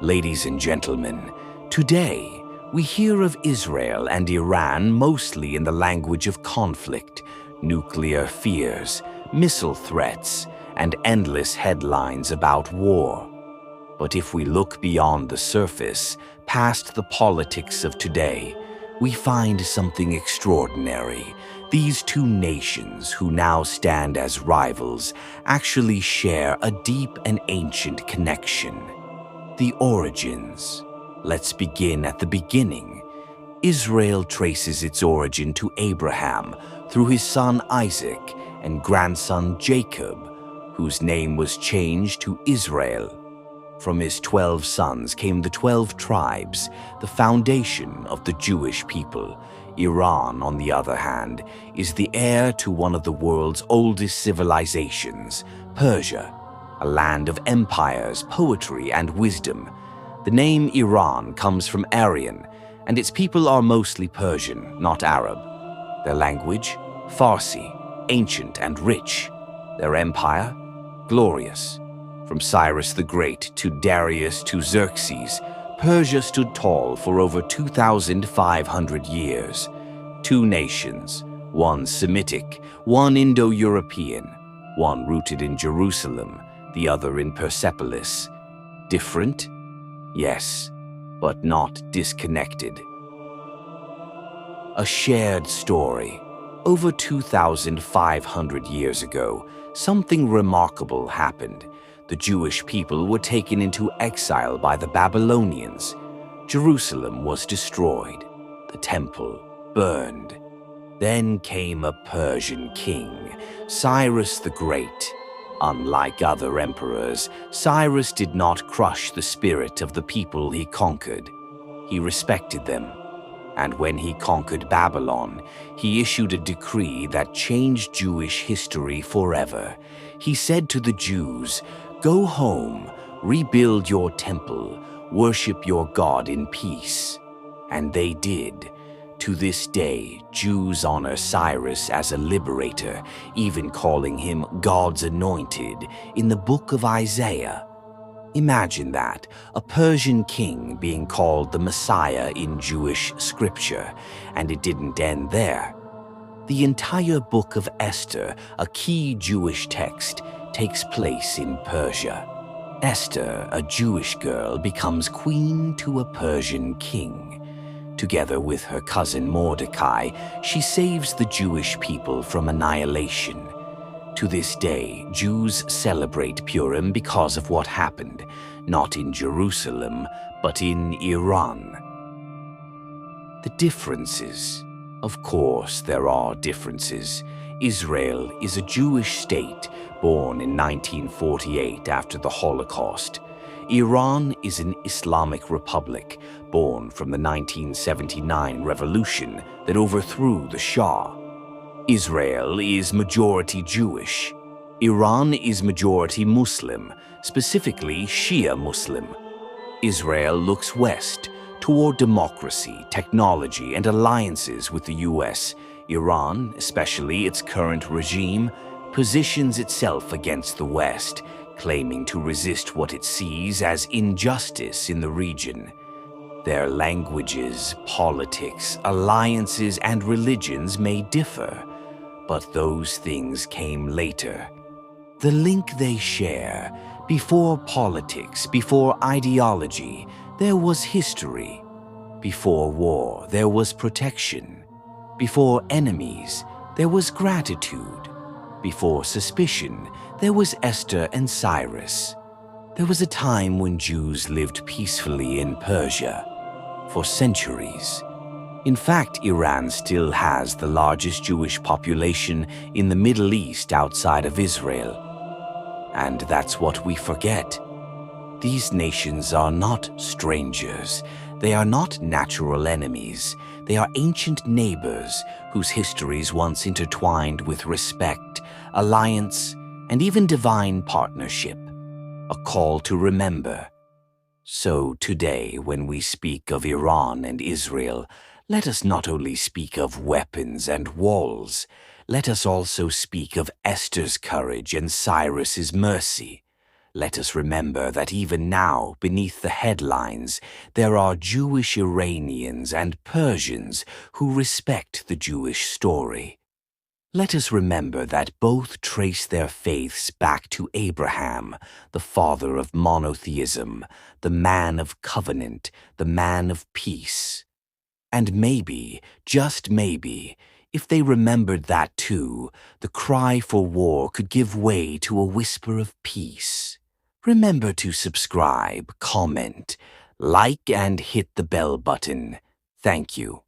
Ladies and gentlemen, today we hear of Israel and Iran mostly in the language of conflict, nuclear fears, missile threats, and endless headlines about war. But if we look beyond the surface, past the politics of today, we find something extraordinary. These two nations, who now stand as rivals, actually share a deep and ancient connection. The origins. Let's begin at the beginning. Israel traces its origin to Abraham through his son Isaac and grandson Jacob, whose name was changed to Israel. From his 12 sons came the 12 tribes, the foundation of the Jewish people. Iran, on the other hand, is the heir to one of the world's oldest civilizations, Persia, a land of empires, poetry, and wisdom. The name Iran comes from Aryan, and its people are mostly Persian, not Arab. Their language, Farsi, ancient and rich. Their empire, glorious. From Cyrus the Great to Darius to Xerxes, Persia stood tall for over 2,500 years. Two nations, one Semitic, one Indo-European, one rooted in Jerusalem, the other in Persepolis. Different? Yes, but not disconnected. A shared story. Over 2,500 years ago, something remarkable happened. The Jewish people were taken into exile by the Babylonians. Jerusalem was destroyed. The temple burned. Then came a Persian king, Cyrus the Great. Unlike other emperors, Cyrus did not crush the spirit of the people he conquered. He respected them. And when he conquered Babylon, he issued a decree that changed Jewish history forever. He said to the Jews, "Go home, rebuild your temple, worship your God in peace." And they did. To this day, Jews honor Cyrus as a liberator, even calling him God's anointed in the book of Isaiah. Imagine that, a Persian king being called the Messiah in Jewish scripture, and it didn't end there. The entire book of Esther, a key Jewish text, takes place in Persia. Esther, a Jewish girl, becomes queen to a Persian king. Together with her cousin Mordecai, she saves the Jewish people from annihilation. To this day, Jews celebrate Purim because of what happened, not in Jerusalem, but in Iran. The differences. Of course, there are differences. Israel is a Jewish state born in 1948 after the Holocaust. Iran is an Islamic republic born from the 1979 revolution that overthrew the Shah. Israel is majority Jewish. Iran is majority Muslim, specifically Shia Muslim. Israel looks west, toward democracy, technology, and alliances with the US. Iran, especially its current regime, positions itself against the West, claiming to resist what it sees as injustice in the region. Their languages, politics, alliances, and religions may differ, but those things came later. The link they share, before politics, before ideology, there was history. Before war, there was protection. Before enemies, there was gratitude. Before suspicion, there was Esther and Cyrus. There was a time when Jews lived peacefully in Persia for centuries. In fact, Iran still has the largest Jewish population in the Middle East outside of Israel. And that's what we forget. These nations are not strangers. They are not natural enemies. They are ancient neighbors whose histories once intertwined with respect, alliance, and even divine partnership. A call to remember. So today, when we speak of Iran and Israel, let us not only speak of weapons and walls, let us also speak of Esther's courage and Cyrus's mercy. Let us remember that even now, beneath the headlines, there are Jewish Iranians and Persians who respect the Jewish story. Let us remember that both trace their faiths back to Abraham, the father of monotheism, the man of covenant, the man of peace. And maybe, just maybe, if they remembered that too, the cry for war could give way to a whisper of peace. Remember to subscribe, comment, like, and hit the bell button. Thank you.